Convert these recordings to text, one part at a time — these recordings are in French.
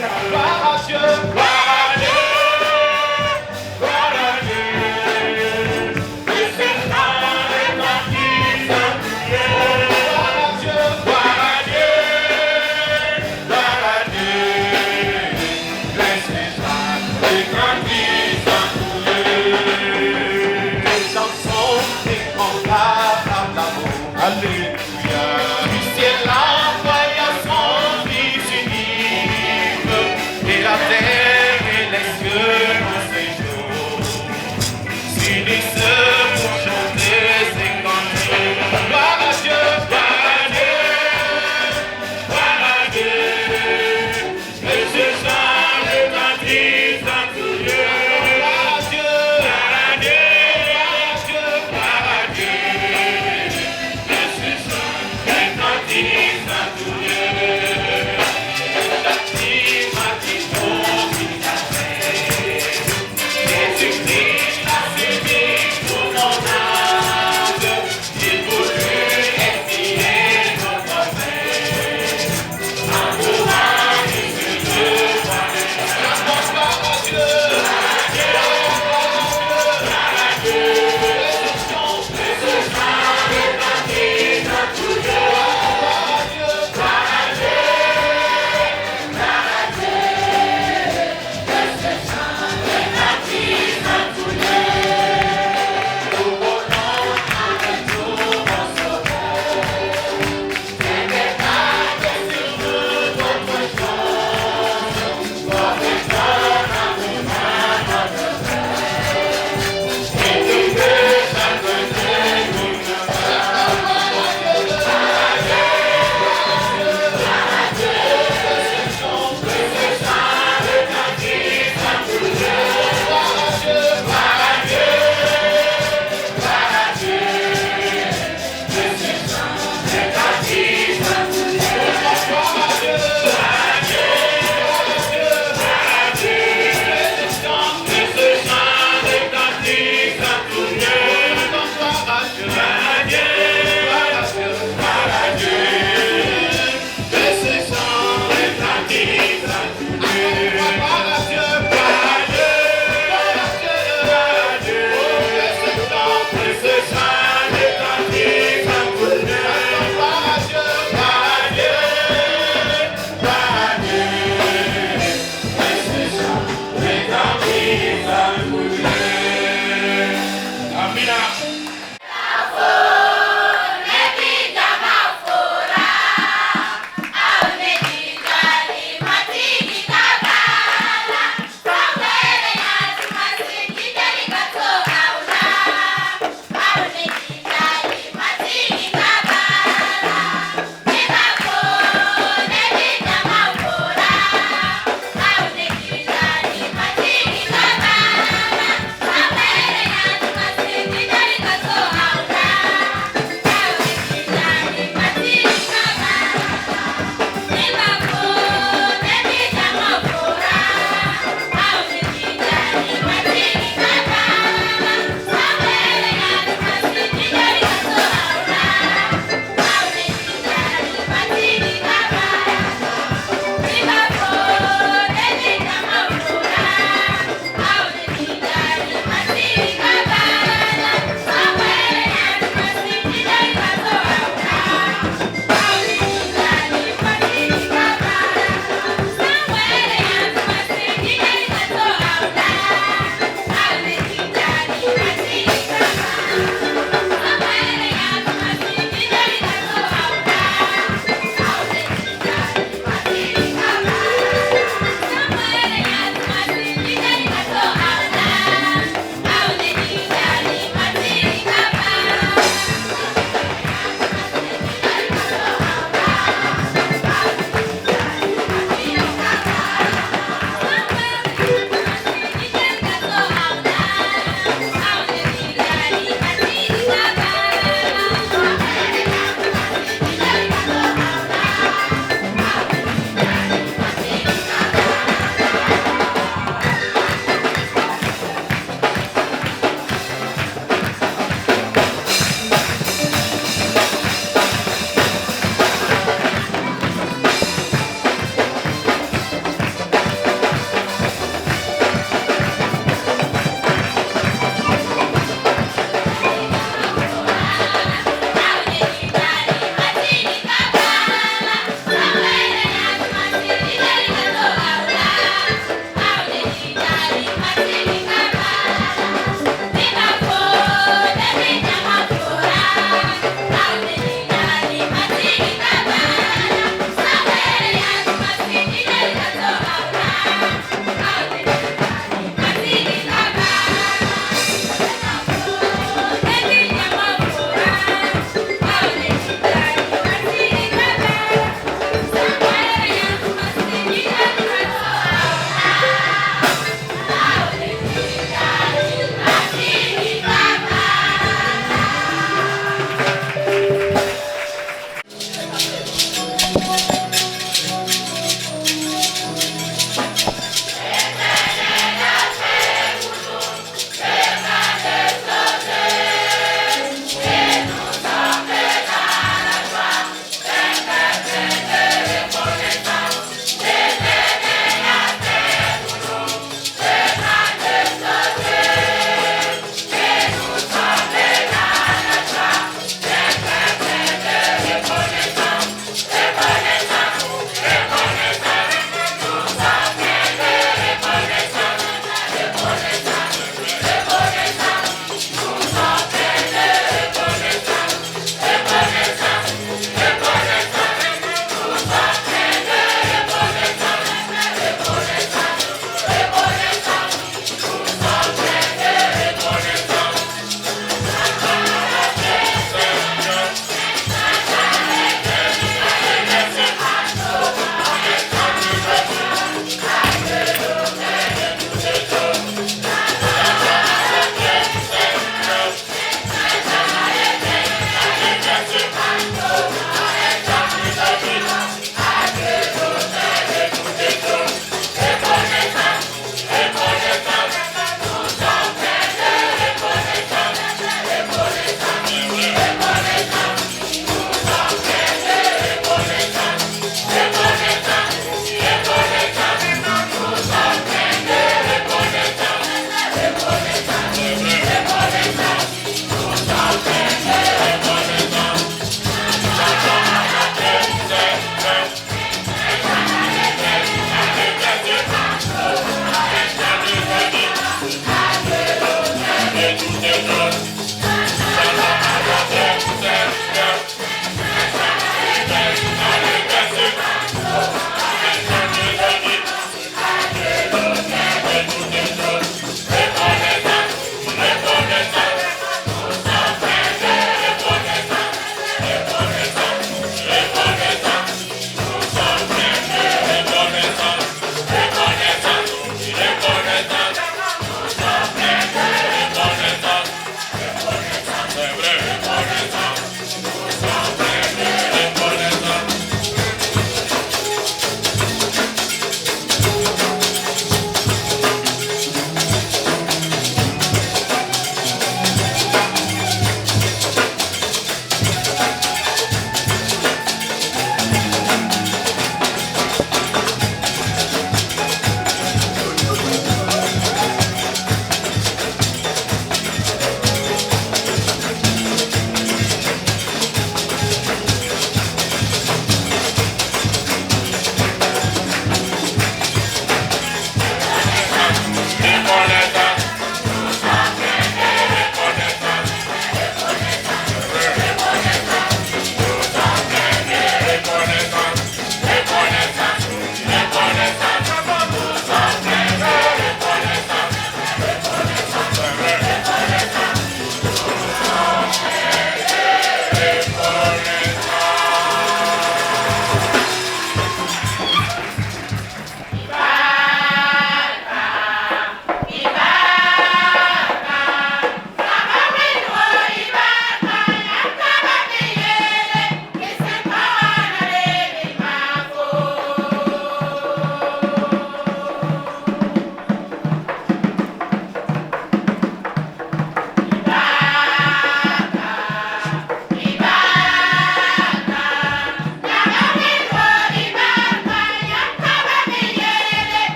Gloire à Dieu, gloire à Dieu, gloire à Dieu. Et c'est là la vie à Dieu. Gloire à Dieu, gloire à Dieu, gloire à Dieu. Et c'est là la vie à Dieu. Des chansons, des combats d'amour. Alléluia. Du ciel envoya son Fils unique et la terre.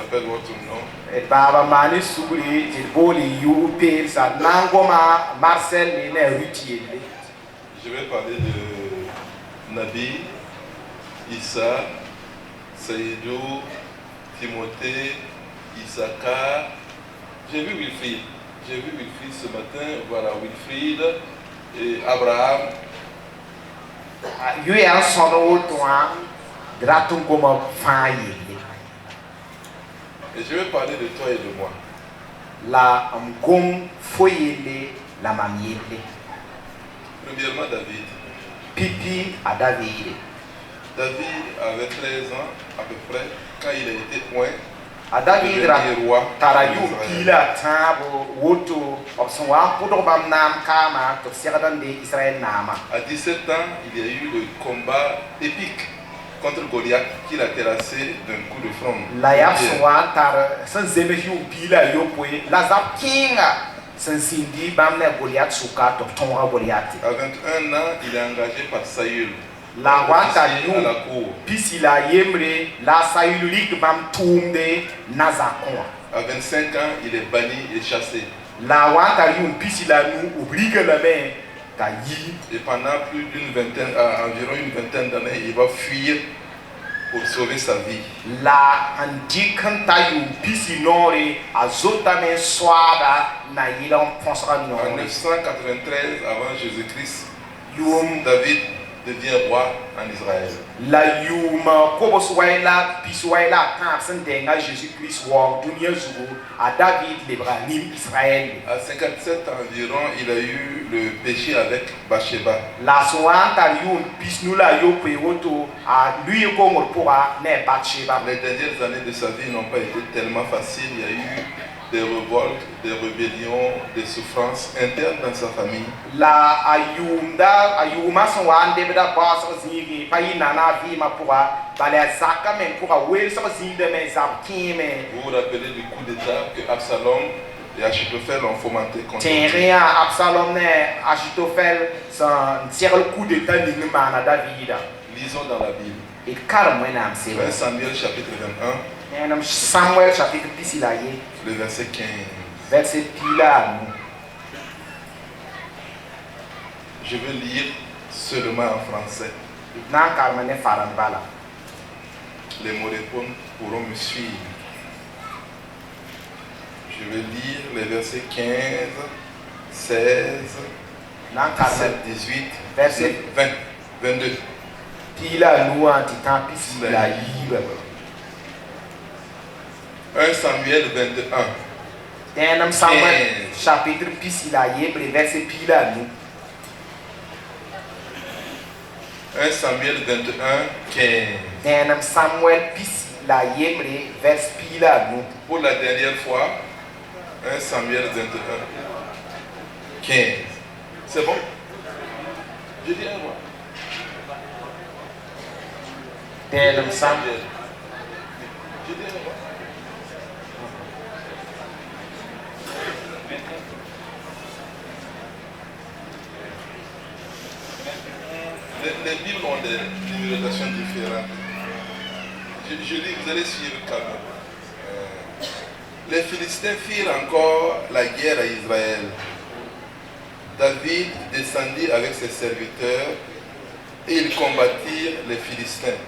s'appelle votre nom? Baba mani suguri tilboli yupe sa nangoma Marcel ne Rutier. Je vais parler de Nabi, Issa, Saïdou, Timothée, Issachar. J'ai vu Wilfried. J'ai vu Wilfried ce matin. Voilà, Wilfried et Abraham. Yue an sono toa gratum como faye. Et je vais parler de toi et de moi. La mgom foyele la mamiele. Premièrement, David. Pipi à David. David avait 13 ans à peu près quand il a été point. A David roi. Tarayu pila tabo woto obsonwa pour bam nam kama to siradan de Israël nama. À 17 ans, il y a eu le combat épique contre Goliath qu'il a terrassé d'un coup de front. La yapsonwa tar san zemehu pila yopwe la zap kinga san sindi bam ne Goliath suka to tonga Goliath. À 21 ans, il est engagé par Saül. La wanta yu à la cour. pisi la yemre la sayulik bam tumde nazakon. À 25 ans, il est banni et chassé. La wanta yu pisi la nu obligue la main ka yi. Et pendant plus d'une vingtaine, environ une vingtaine d'années, il va fuir pour sauver sa vie. La andikanta yu pisi nore azotame swada na yilan fonsra En nore. 993 avant Jésus-Christ, Yum David devient roi en Israël. la yuma kobos waila piswaila kan sendenga Jésus Christ wa dunia zugo a David l'Ibrahim Israël. À 57 environ, il a eu le péché avec Bathsheba. La soanta yum pisnula yo pewoto a lui ko ngorpora ne Bathsheba. Les dernières années de sa vie n'ont pas été tellement faciles. Il y a eu des révoltes, des rébellions, des souffrances internes dans sa famille. La ayuma son wande beda bas zingi payina na vi mapura bale zaka men pour wel so zinde men zap kime. Vous vous rappelez du coup d'état que Absalom et Achitophel ont fomenté contre Tiens Absalom ne Achitophel son tire le coup d'état n'ingma na David. Lisons dans la Bible. Et car moi nam c'est 1 Samuel chapitre 21, et Samuel chapitre 10 le verset 15. verset pila. Je vais lire seulement en français. Na karmane faran bala. Les moréphones pourront me suivre. Je vais lire les versets 15, 16, Na karmane 17, 18, verset 20, 22. pila nuan titan pisi la yiba. 1 Samuel 21. Tenam Samuel chapitre pisi la yebre verset pila nu. 1 Samuel 21, 15. Tenam Samuel pisi la yebre verset pila nu. Pour la dernière fois, 1 Samuel 21, 15. C'est bon? Je dis un mot. Tenam Samuel. Je dis un mot. Les Bibles ont des numérotations différentes. Je lis, vous allez suivre quand même. Les Philistins firent encore la guerre à Israël. David descendit avec ses serviteurs et ils combattirent les Philistins.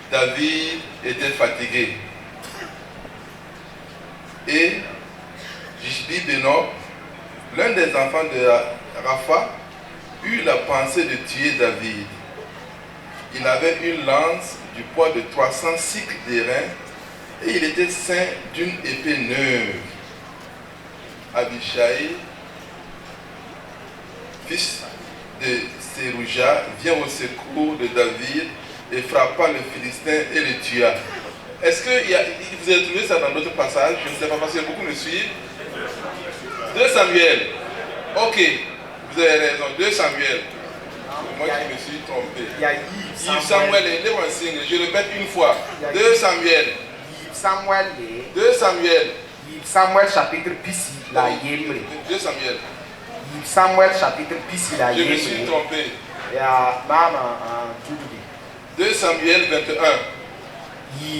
David était fatigué. Et Jishbi-Benob, l'un des enfants de Rapha, eut la pensée de tuer David. Il avait une lance du poids de 300 cycles d'airain et il était ceint d'une épée neuve. Abishai, fils de Sérouja, vient au secours de David et frappa le Philistin et le tua. Est-ce que vous avez trouvé ça dans d'autres passages? Je ne sais pas parce que beaucoup me suivent. 2 Samuel. Ok, vous avez raison. 2 Samuel. Moi qui me suis trompé. Il y a Yves Samuel, je répète une fois. 2 Samuel. Samuel 2 Samuel. Samuel chapitre pisi la yebre. 2 Samuel. Samuel chapitre pisi la Je yebre. me suis trompé. Ya mama 2 Samuel 21.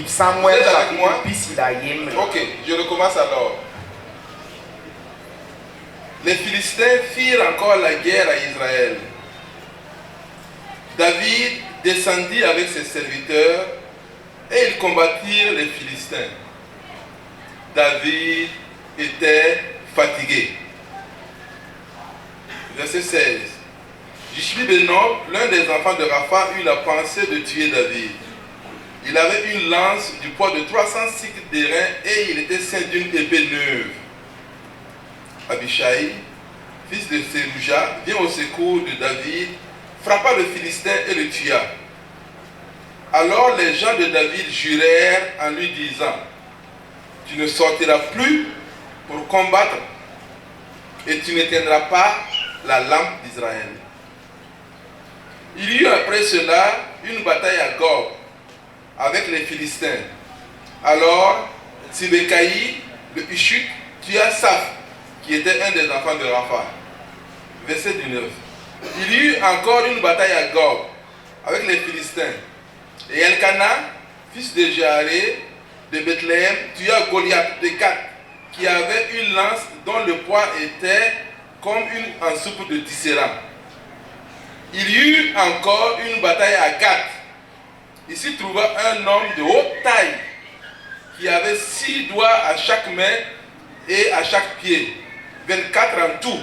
Samuel Vous êtes avec chapitre moi? pisi la yemre. Ok, je recommence alors. Les Philistins firent encore la guerre à Israël. David descendit avec ses serviteurs et ils combattirent les Philistins. David était fatigué. Verset 16. Jishbi-Benob, l'un des enfants de Rapha, eut la pensée de tuer David. Il avait une lance du poids de 300 cycles d'airain et il était ceint d'une épée neuve. Abishai, fils de Sérouja, vient au secours de David, frappa le Philistin et le tua. Alors les gens de David jurèrent en lui disant: tu ne sortiras plus pour combattre et tu n'éteindras pas la lampe d'Israël. Il y eut après cela une bataille à Gob avec les Philistins. Alors Sibécaï, le Hushite, tua Saph, qui était un des enfants de Rapha. Verset 19. Il y eut encore une bataille à Gob avec les Philistins. Et Elkana, fils de Jaaré de Bethléem, tua Goliath de Gath, qui avait une lance dont le poids était comme une soupe de Tisséra. Il y eut encore une bataille à Gath. Ici trouva un homme de haute taille qui avait 6 doigts à chaque main et à chaque pied, 24 en tout.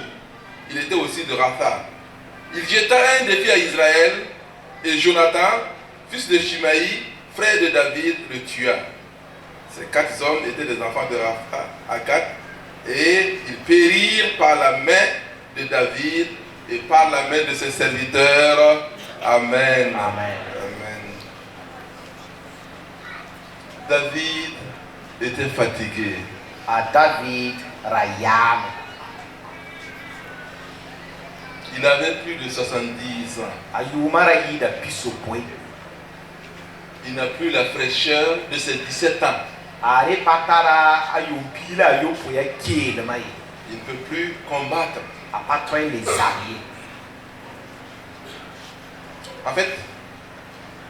Il était aussi de Rapha. Il jeta un défi à Israël et Jonathan, fils de Shimaï, frère de David, le tua. Ces 4 hommes étaient des enfants de Rapha à Gath et ils périrent par la main de David et par la main de ses serviteurs. Amen. Amen. David était fatigué. A David rayam. Il avait plus de 70 ans. Ayuma raïda pisopoi. Il n'a plus la fraîcheur de ses 17 ans. Are patara ayumpila yopoya kiel mai. Il ne peut plus combattre. A patron les alliés. En fait,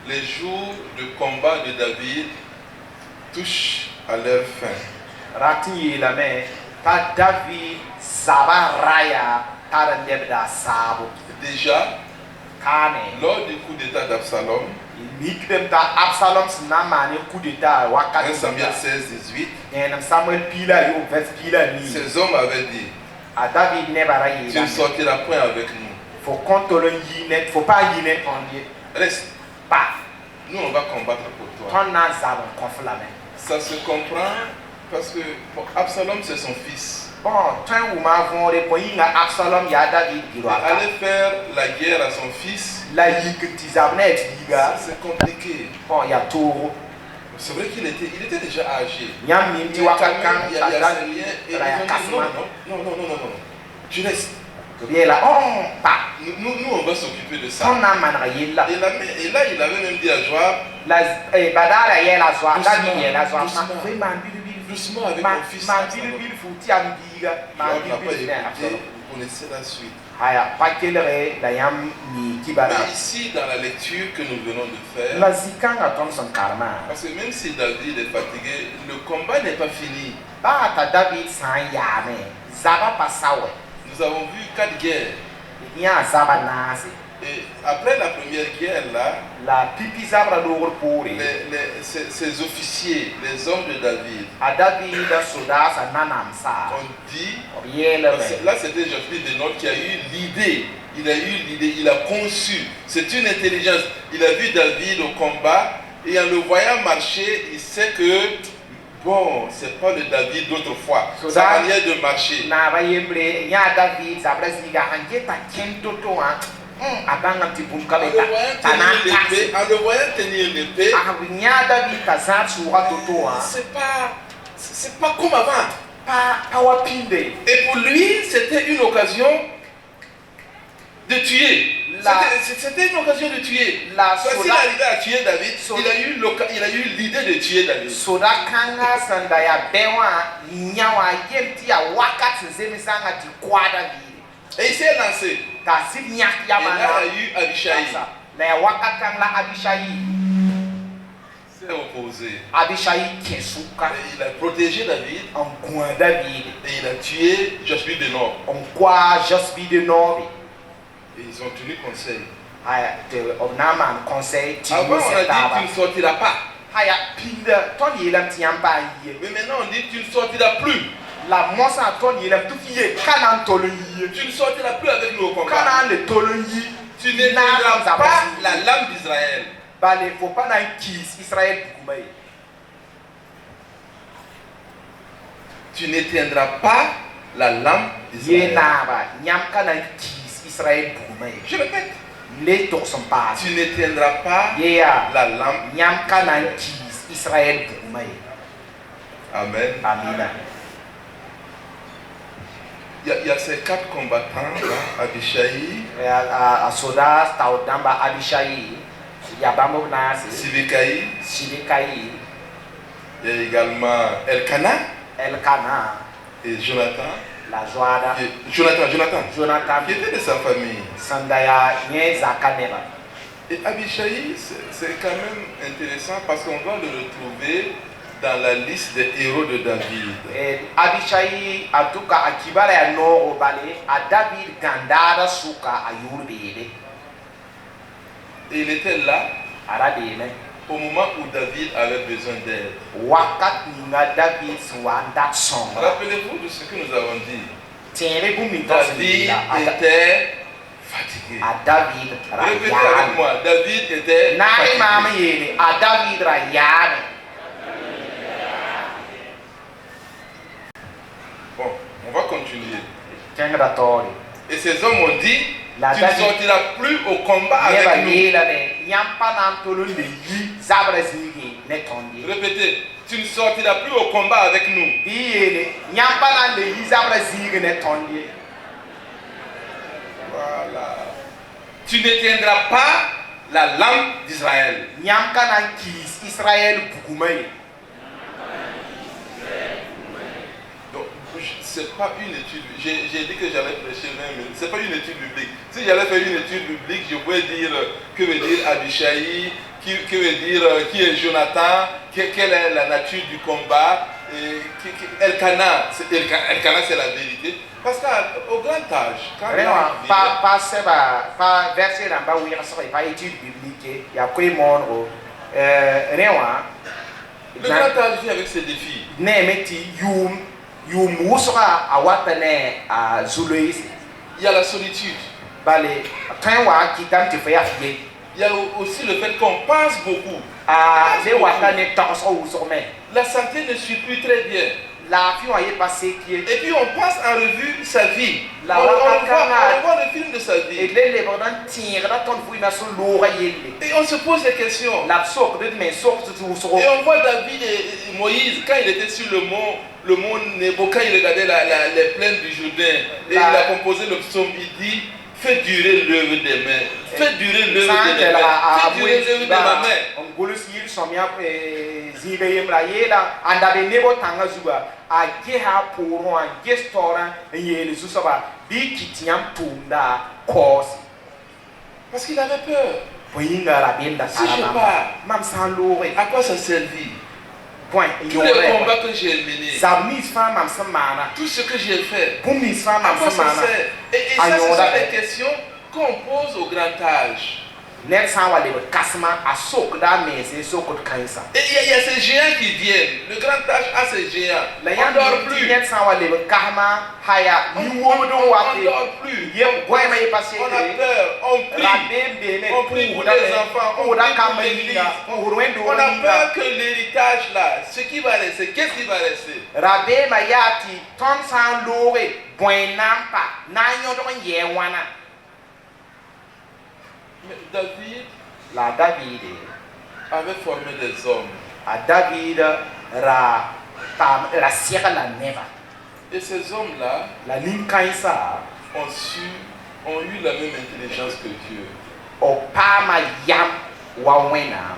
les jours de combat de David touchent à leur fin. Rati la main, ta David Saba Raya, Tarandebda Sabo, Déjà, Kane, lors du coup d'état d'Absalom, il migrem ta Absalom Snamani, coup d'état, 1 Wakati, Samuel 16-18, et Samuel Pila, yo, vers Pila, ni, ces hommes avaient dit: à David Nebaraye, tu ne sortiras point avec nous. faut qu'on te le yinet, faut pas yinet en lieu, Reste, pas, nous on va combattre pour toi. ton a Zabon, conflamen. Ça se comprend parce que bon, Absalom c'est son fils. Bon, toi ou ma vont répondre à Absalom, ya David, Il Giroaka, allait faire la guerre à son fils. la yikutizabnet, Giga, C'est compliqué. bon, ya Toro, C'est vrai qu'il était déjà âgé. Yam Mais Mimti quand même, Wakakan, il y a David, et ils ont dit non, Raya non, non, non, non, non, non. Tu restes. bien là, oh, pas. Nous, on va s'occuper de ça. Ton a manrayella. Et là, il avait même dit à Joab: La badara yela zwa, Doucement, David yela zwa. doucement. Ma fwe man bilu bilu. doucement avec mon fils. Man Absalom. bilu bilu futi am biga. Man Joab n'a bilu pas bilu ne écouté. Absalom. Vous connaissez la suite. Haya, pakelere da yam ni kibara. Mais ici, dans la lecture que nous venons de faire, La zikanga Thomson karma. parce que même si David est fatigué, le combat n'est pas fini. Ba ta David san yame. Zaba pasawe. Nous avons vu 4 guerres. Ya zaba nase. Et après la première guerre, là, La pipi zabra dogor pore. ces officiers, les hommes de David, A David soda sa nanam sa. ont dit, Yele là c'était Jishbi-Benob qui a eu l'idée, il a conçu, c'est une intelligence. Il a vu David au combat et en le voyant marcher, il sait que, bon, c'est pas le David d'autrefois, sa manière de marcher. Na ba yembre ya David zabra ziga hanje ta kentoto ha. Abanga tipun kabeta. En le voyant tenir l'épée, Nya David kazat suwa toto ha. c'est pas comme avant. Pa wapinde. Et pour lui, c'était une occasion de tuer. C'était une occasion de tuer. S'il arrivait à tuer David, il a eu l'idée de tuer David. Soda kanga sanda ya bewa nyawa yemti ya wakati zemisanga ti kwa David. Et il s'est lancé. Kasi nyak Et là, yamana. il y a eu Abishai. La ya wakati kanga Abishai. C'est s'est opposé. Abishai tient suka Et il a protégé David en coin David et il a tué Joshua de Nord. en quoi Josby de Nord Et ils ont tenu conseil. de Obnaman conseil Avant, Timo on a dit Setaba tu ne sortiras pas. haya pinde ton yelam tiampa yie Mais maintenant, on dit tu ne sortiras plus. la mosa ton yelam tout yie kanan tolo yie Tu ne sortiras plus avec nous au combat. kanan le tolo yie Tu n'éteindras pas la lame d'Israël. bale faut pas na kis Israël bukumai Tu n'éteindras pas la lame ye d'Israël. naba nyam kanan kis Israël bukumai Je répète. les tours sont pas Tu n'éteindras pas ye ya la lampe. nyam kanan kis Israël bukumai Amen. amina Il y a ces 4 combattants là, Abishai, a soda taudamba Abishai yabambo nasi Sibekai, Shibekai il y a également Elkana Elkana et Jonathan. la joada Jonathan, Jonathan qui était de sa famille. Sandaya nye zakaneba Et Abishai, c'est quand même intéressant parce qu'on va le retrouver dans la liste des héros de David. Abishai atuka akibara ya no obale a David gandara suka ayurbele Et il était là aradele au moment où David avait besoin d'aide. wakat ninga David swanda songa Rappelez-vous de ce que nous avons dit. tiene bumi David était fatigué. a David Répétez rayane avec moi. David était na fatigué. imam yele a David rayane Bon, on va continuer. tenga tori Et ces hommes ont dit, La tu ne David- sortiras plus au combat Neba avec nous. yela ne yampa nam tolo le yi zabra zigi ne tondi Répétez, tu ne sortiras plus au combat avec nous. yele yampa nam le yi zabra zigi ne tondi Voilà. Tu n'éteindras pas la lampe d'Israël. yamka nan kis Israël bukumai Donc, c'est pas une étude. J'ai dit que j'allais prêcher 20 minutes. C'est pas une étude biblique. Si j'allais faire une étude biblique, je pourrais dire que veut dire Abishai, que veut dire qui est Jonathan, quelle est la nature du combat. Elkana, Elkana c'est la vérité. Parce qu'au grand âge, quand vraiment il pas seba pas verset namba wi so pas étude biblique ya ko mon rewa le grand âge vit avec ses défis. ne meti yum wusra awatane a zulois Il y a la solitude. bale kan wa kitam te fa ya fiye Il y a aussi le fait qu'on pense beaucoup. a le watane taso wusome La santé ne suit plus très bien. la fi wa ye passé qui est Et puis on passe en revue sa vie. La On wakakana. voit le film de sa et vie. le bordan tire da ton fouina so lora yelle Et on se pose des questions. la sok de men sok tu wusro Et on voit David et Moïse quand il était sur le mont Nebo, quand il regardait les plaines du Jourdain. Et il a composé le psaume, il dit, fais durer l'œuvre des mains. Fais durer l'œuvre de mes mains. Fais durer l'œuvre de ma main. on golus yil somia ziga yemla yela anda be nebo tanga zuba a geha poro a gestora yele zusoba bi kitiam tumda kosi Parce qu'il avait peur. poinga rabenda Si je sala pars, mam san lore à quoi ça servit? point Tous les combats que j'ai menés, zabnis fa mam samana tout ce que j'ai fait, bumis fa à mam quoi ça samana sert? Et ça, ce sont des questions qu'on pose au grand âge. net san wale kasma a sok da mese sokot kansa Et il y a ces géants qui viennent. Le grand âge a ces géants. la On ne dort plus plus. net san wale kahma haya On ni ne wodo wate dort plus. yem goy may passé On a peur. On prie. On prie pour les enfants. On prie pour l'église. On a peur que l'héritage là, ce qui va rester, qu'est-ce qui va rester? Rabbe mayati ton san lore boy nampa na yodon ye wana Mais David la David avait formé des hommes. a David ra sierra la neva Et ces hommes-là la linkaisa ont eu la même intelligence que Dieu. o pama yam wa wena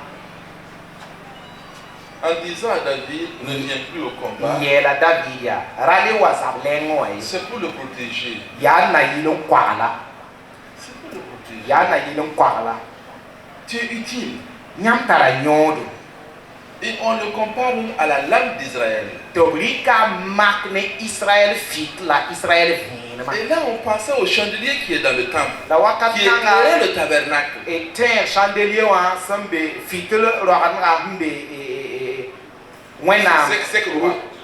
En disant à David, ne viens plus au combat, ye la David ya rale wa zablengo c'est pour le protéger. ya na yino kwala C'est pour le protéger. ya na yino kwala Tu es utile. nyam tara nyodo Et on le compare même à la lampe d'Israël. Tobrika makne Israël fit la Israël vin. Et là, on pensait au chandelier qui est dans le temple, La qui wakatanga éclairait le tabernacle. et ten chandelier wa sambe fitel rohanga mbe wena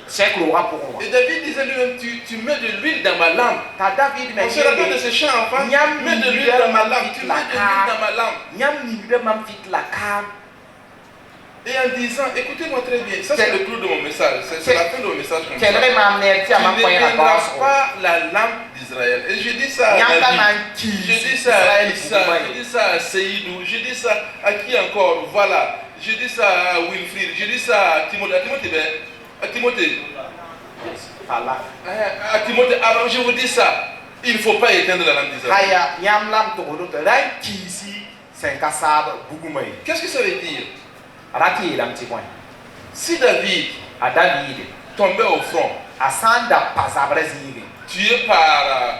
sek roha pour moi. Et David disait lui-même, tu mets de l'huile dans ma lampe. Ta David me On se rappelle de ce chant enfant. Mets de l'huile dans ma lampe. Tu mets de l'huile dans ma lampe. Nyam nigre mam fit la kam. Et en disant, écoutez-moi très bien, ça c'est le clou de mon message, c'est la fin de mon message comme ça. Quel est ma mère Tu n'éteindras pas la lampe d'Israël. Et je dis ça à David, je dis ça à Issa, je dis ça à Seydou, je dis ça à qui encore, voilà. Je dis ça à Wilfried, je dis ça à Timothée, à Timothée. À Timothée, alors je vous dis ça, il ne faut pas éteindre la lampe d'Israël. Haya nyam lam to do to rai kisi sen kasab bugumai. Qu'est-ce que ça veut dire? Rati lam ti point. Si David A David tombait au front, asanda pasabrezini. tué par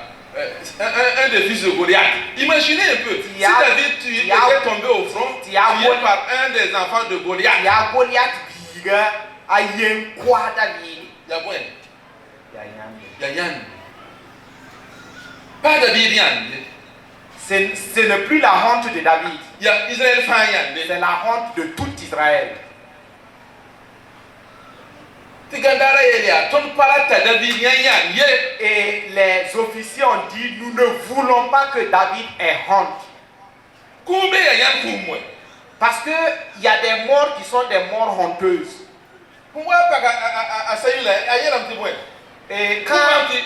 un des fils de Goliath. Imaginez un peu, si David était tombé au front, tué par un des enfants de Goliath. Ya Goliath biga ayen kwa David. Il y a quoi? Ya nyam. Il y a Yann. Pas David Yann. Ce n'est plus la honte de David. Il y a Israël Fan Yann. C'est la honte de tout Israël. Tigandara Elia, ton parata David Yann. Et les officiers ont dit, nous ne voulons pas que David ait honte. Combien Yann pour moi? Parce qu'il y a des morts qui sont des morts honteuses. Pourquoi pas à Saïla, ailleurs un petit point? Et quand Saül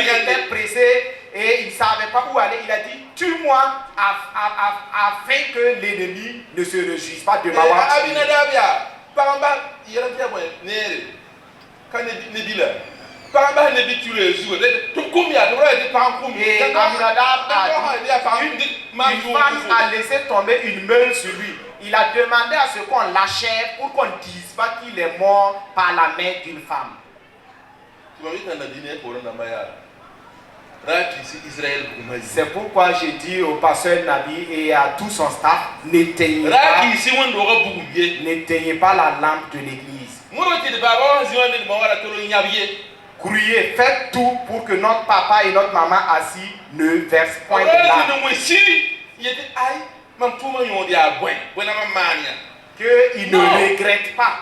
était pressé et il ne savait pas où aller, il a dit, tue-moi afin que l'ennemi ne se réjouisse pas de m'avoir tué. Et Aminadab une femme a laissé tomber une meule sur lui. Il a demandé à ce qu'on l'achève pour qu'on ne dise pas qu'il est mort par la main d'une femme. C'est pourquoi j'ai dit au pasteur Nabi et à tout son staff, n'éteignez pas la lampe de l'église. Criez, faites tout pour que notre papa et notre maman assis ne versent point de larmes. Qu'ils ne regrettent pas.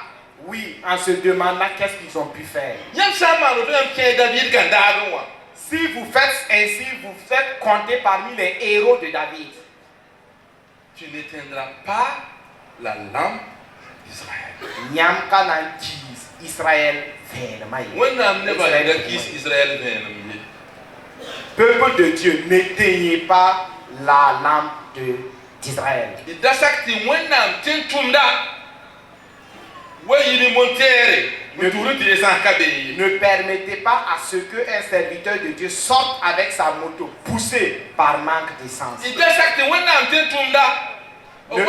Oui, en se demandant qu'est-ce qu'ils ont pu faire. Si vous faites ainsi, vous faites compter parmi les héros de David. Tu n'éteindras pas la lampe d'Israël. Israël peuple de Dieu, n'éteignez pas la lampe d'Israël. Ne permettez pas à ce qu'un serviteur de Dieu sorte avec sa moto, poussé par manque d'essence. Ne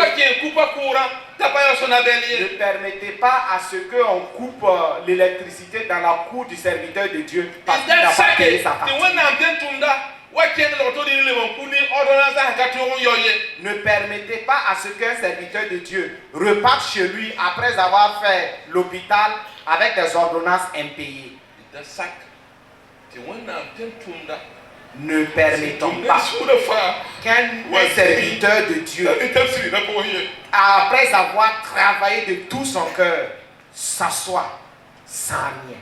permettez pas à ce qu'on coupe l'électricité dans la cour du serviteur de Dieu parce qu'il n'a pas payé sa facture. Ne permettez pas à ce qu'un serviteur de Dieu reparte chez lui après avoir fait l'hôpital avec des ordonnances impayées. Ne permettons pas qu'un serviteur de Dieu, après avoir travaillé de tout son cœur, s'assoie sans rien.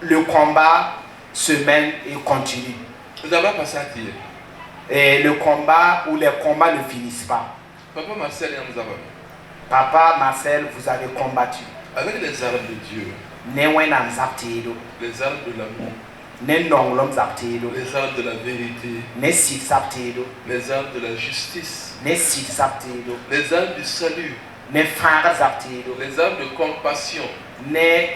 Le combat se mène et continue. Et le combat ou les combats ne finissent pas. Papa Marcel, vous avez combattu. Avec les armes de Dieu. Les armes de l'amour. Les armes de la vérité. Les armes de la justice. Les armes du salut. Les armes de compassion. Les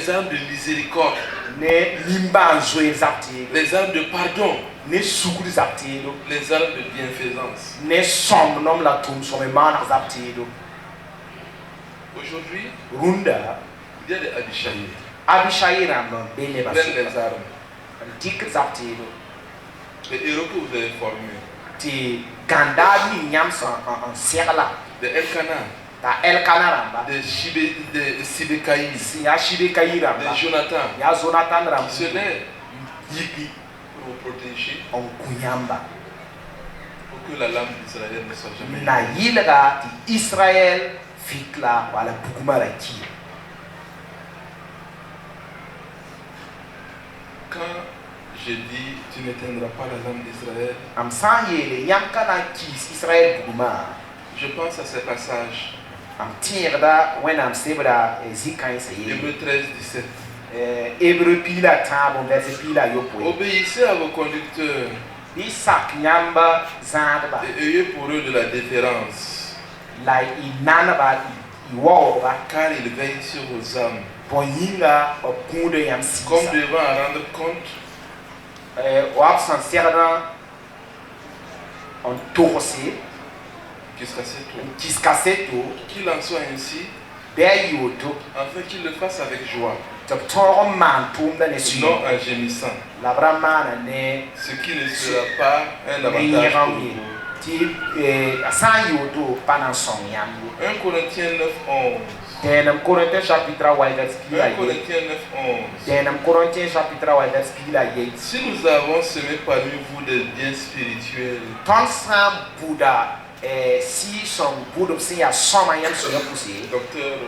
armes de miséricorde. Les armes de pardon. Les armes de bienfaisance. Aujourd'hui, il y a des Abishai. Abishai Ramon, Bene prennent les armes. Dik Zaptilo, Les héros que vous avez formés. Ti Gandadi Yamson en Serla, De Elkana, ta El Kanaramba, de Sibekaï, Sia Shibe Kairamba, de Jonathan, Ya Zonathan qui Ram, se lèvent Yiki, pour vous protéger, on Kuyamba, pour que la lame d'Israël ne soit jamais Na Yilga, ti Israël, Fikla, wala Pukumaraki. Quand j'ai dit tu n'éteindras pas la lame d'Israël, Am Sanyele, Yamkana Kis, Israël Pukuma, je pense à ces passages. Am Tirda, when am Sebra, Zikan Saye, Hébreux 13, 17. Hébreu Pila Tabo, verset Pila Yopo, Obéissez à vos conducteurs Isak Nyamba Zandba, et ayez pour eux de la déférence, la Inanaba, Iwoba, car ils veillent sur vos âmes, Poyinga, Okunde Yam comme Sisa, devant en rendre compte Wapsan Serdan, on Torse, jusqu'à cette tour. Kiskaseto, Qu'il en soit ainsi, Beyoto, afin qu'ils le fassent avec joie, Topton Man Tumda non Nesu, en gémissant, la Bramana ne. ce qui ne sera pas un Mais avantage pour il vous. ti san yodo panan son yambo 1 Corinthiens 9, 11. denam Corinthiens chapitre 1 verset 1 pila ye Corinthiens 9, 11. denam Corinthiens chapitre 1 verset pila ye Si nous avons semé parmi vous des biens spirituels, ton san buda si son budo si ya soma yam so yapusi docteur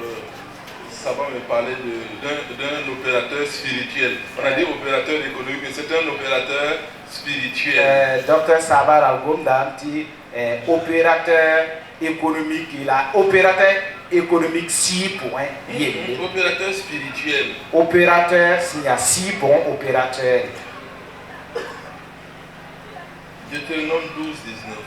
Saban me parlait d'un opérateur spirituel. On a dit opérateur économique, mais c'est un opérateur spirituel. docteur Sabar Algomda ti opérateur économique il a opérateur économique 6 points yele Opérateur spirituel. opérateur si ya 6 points opérateur Deutéronome 12, 19.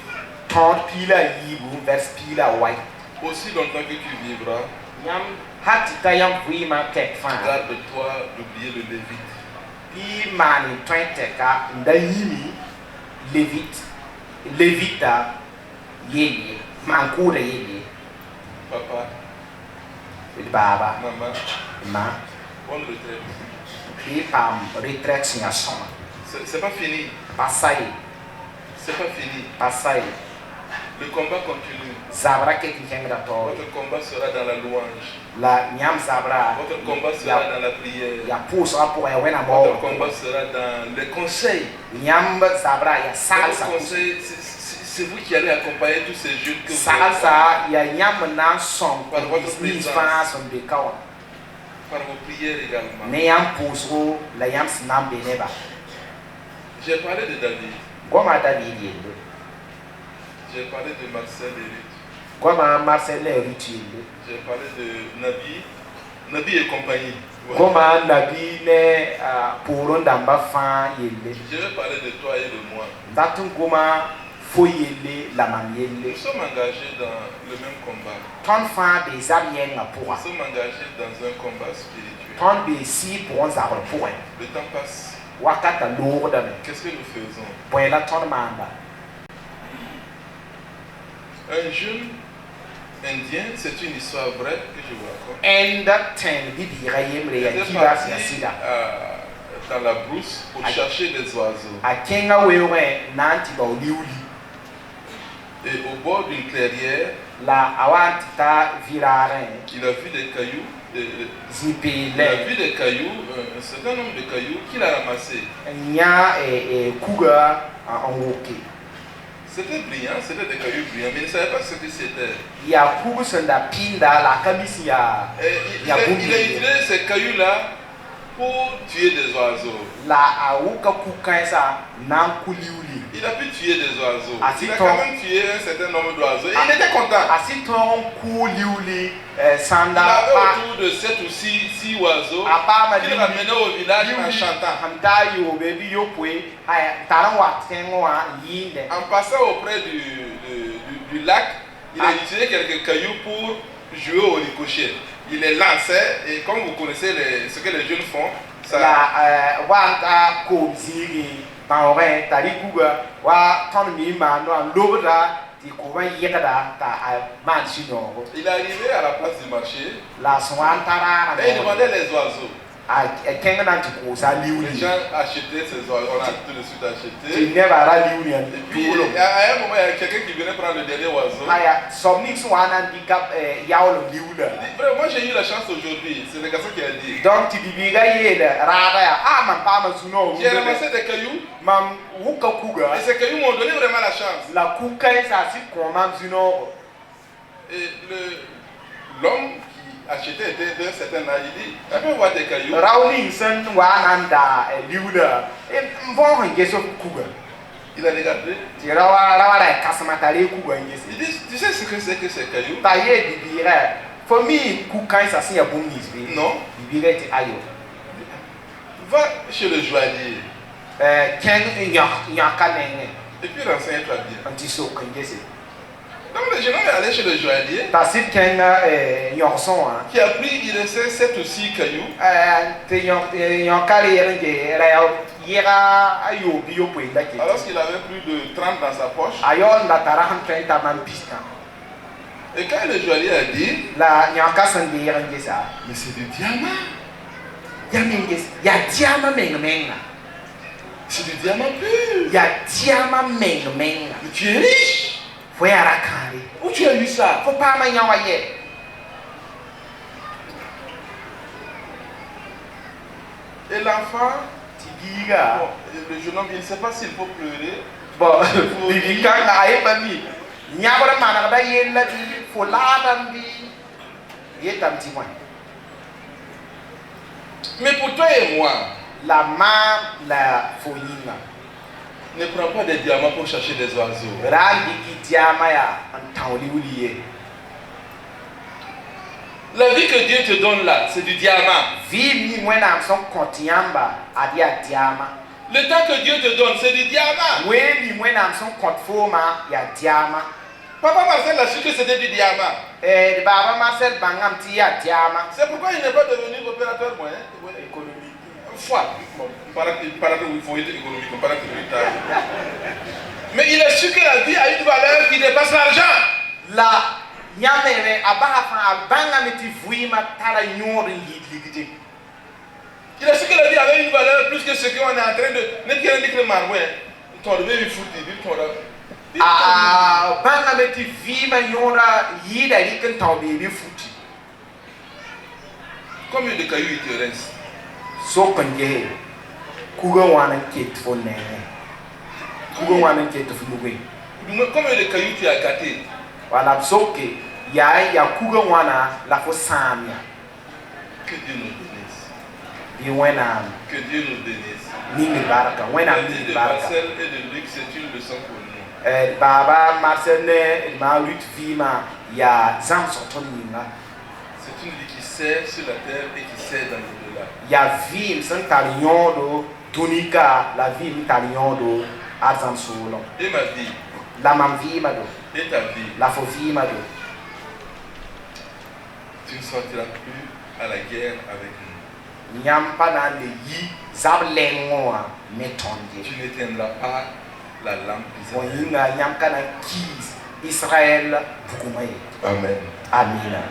30 pila yibu vers pila white Aussi longtemps que tu vivras, yam hati ta yam vima tek fan garde-toi d'oublier le Lévite. bi mani twente ka nda yimi levita yeye mankuda yeye Papa, baba maman, ma bonne retraite. bi pam retraite singa soma C'est pas fini. pasai C'est pas fini. Le combat continue. zabra ke kinga to Votre combat sera dans la louange. la nyam zabra Votre combat sera dans la prière. ya pousa pour ya wena Votre mo combat sera dans les conseils. nyam zabra ya salsa Votre conseil, c'est vous qui allez accompagner tous ces jeunes que vous salsa ya nyam na son Par votre ni présence. fa son de kawa par vos prières également. ne yam pouso la yam snam beneba J'ai parlé de David. goma David yendo J'ai parlé de Marcel et Ruth. goma Marcel Rutile J'ai parlé de Nabi et compagnie. Voilà. goma nabi ne poro ndamba fa yelle Je vais parler de toi et de moi. datun goma fo yelle la mam yelle Nous sommes engagés dans le même combat. ton fa be zabien nga Nous pour sommes engagés dans un combat spirituel. ton be si pour zabre pour Le temps passe. wakata lourd Qu'est-ce que nous faisons? pour la ton manda Un jeune indien, c'est une histoire vraie que je vous raconte. enda ten bibi rayemre Il ya était kiba parti sida dans la brousse pour chercher des oiseaux. akenga wewe nanti ba uliuli Et au bord d'une clairière, la awanti ta virare il a vu des cailloux. Il a zipile vu des cailloux, un certain nombre de cailloux qu'il a ramassés. nya kuga anwoke C'était brillant, c'était des cailloux brillants, mais il ne savait pas ce que c'était. ya kugu senda pinda la kamisi ya Et il a utilisé ces cailloux-là pour tuer des oiseaux. la awuka kukansa nan kuliuli Il a pu tuer des oiseaux. Ah, Il a si quand ton- même tué un certain nombre d'oiseaux. Et Ah. il était content. asiton kuliuli Il sanda avait pa autour de 7 ou 6 oiseaux apa qu'il ramenait au village en chantant. hamta yo baby yo pwe aya taran wa tenwa yinde En passant auprès du lac, il a utilisé quelques cailloux pour jouer au ricochet. Il les lançait et comme vous connaissez ce que les jeunes font, ça, la wanta ko zigi baore tari kuga wa ton mi ma no lobra ti ko ba yekada ta man sino il est arrivé à la place du marché la swantara et il demandait les oiseaux. kenga na tiko sa Les liuli gens achetaient ces oiseaux, on a tout de suite acheté. ti ne ba ra liuli Et puis, à un moment, il y a quelqu'un qui venait prendre le dernier oiseau. aya somni so wana di kap yaolo liula Vraiment, moi j'ai eu la chance aujourd'hui, c'est le garçon qui a dit. donc ti bibiga yele rara ya man pa ma suno J'ai ramassé des cailloux mam wuka kuga et ces cailloux m'ont donné vraiment la chance. la kuka sa si ko mam suno Et l'homme qui achetait était d'un certain âge, il dit, tu peux voir tes cailloux. rawling sen wananda liula mvon ngeso kuga Il a regardé. ti rawa kasmatale kuga ngesi Il dit, tu sais ce que c'est que ces cailloux? ta ye bibira for me kuka sa si ya bomnis be Non. bibira ti ayo Va chez le joaillier ken nyaka nenge et puis renseigne-toi bien. anti so kangesi Donc le jeune homme est allé chez le joaillier ta sit ken nyokson hein qui a pris, il restait 7 ou 6 cailloux. te nyaka le nge ra yera ayo biyo poinda ke Alors qu'il avait plus de 30 dans sa poche. ayo ndatara han trenta man pista Et quand le joaillier a dit, la nyaka san de yera ngesa mais c'est du diamant. ya menges ya tiama menga C'est du diamant pur. ya tiama menga Mais tu es riche. foi arakare Où tu as eu ça? fo pa ma nyawa ye Et l'enfant, tibiga bon, le jeune homme, il ne sait pas s'il faut pleurer. bo bibiga na ay bami nyabara mana da yella bi fo ladam bi yetam ti moi Mais pour toi et moi, la ma la foyina ne prends pas des diamants pour chercher des oiseaux. randi ki tiama ya antawli wuliye La vie que Dieu te donne là, c'est du diamant. vi mi mwena am son kontiamba adia tiama Le temps que Dieu te donne, c'est du diamant. we mi mwena am son kontfoma ya tiama Papa Marcel a su que c'était du diamant. de baba Marcel bangam ti ya tiama C'est pourquoi il n'est pas devenu opérateur moyen. économique Foi. Bon, il paraît qu'il faut être économique, on paraît que mais il a su que la vie a une valeur qui dépasse l'argent. la nyamere abaha fa abanga meti vuima tara nyoro ligide Il a su que la vie avait une valeur plus que ce qu'on est en train de. N'est-ce qu'il y a un marouet? Ton bébé fout, il ton banga meti vima nyora yida liken tawbe bi futi combien de cailloux il te reste? so kanje kuga wana ket fo ne kuga wana ket fo lugwe Combien de cailloux tu as gâté? wala soke ya kuga wana la fo samia Que Dieu nous bénisse. bi wena Que Dieu nous bénisse. ni baraka wena La vie ni de baraka Marcel et de Luc, c'est une leçon pour nous. baba Marcel ne ma lut vima ya zam sotoninga C'est une vie qui sert sur la terre et qui sert dans l'au-delà. ya vim san taliondo tunika la vim taliondo arzam solo Et ma vie, la mam vima do et ta vie, la fo vima do tu ne sortiras plus à la guerre avec nous. nyampa na le yi zab lengoa metonde Tu n'éteindras pas la lampe mo d'Israël. yinga nyamka na kis Israël bukumaye Amen. amina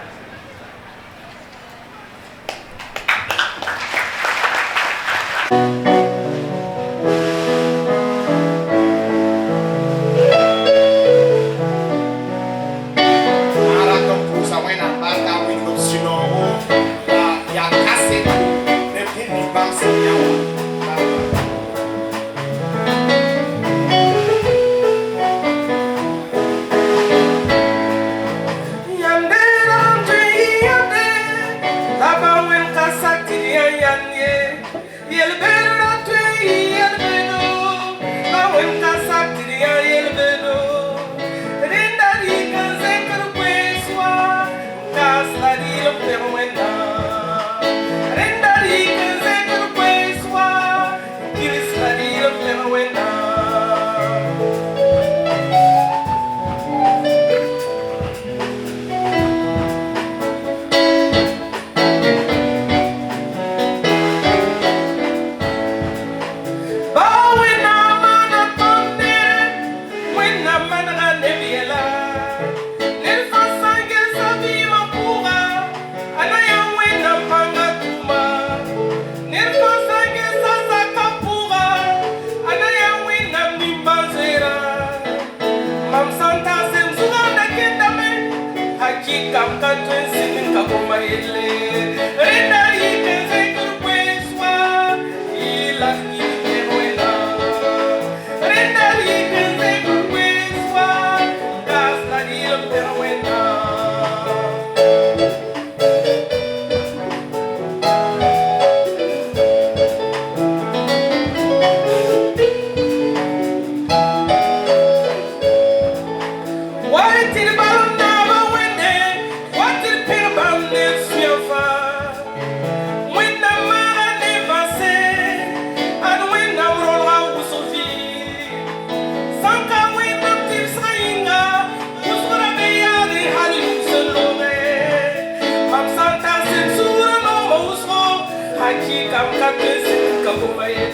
Rendari Aqui, capa, cabeça, capa, vai.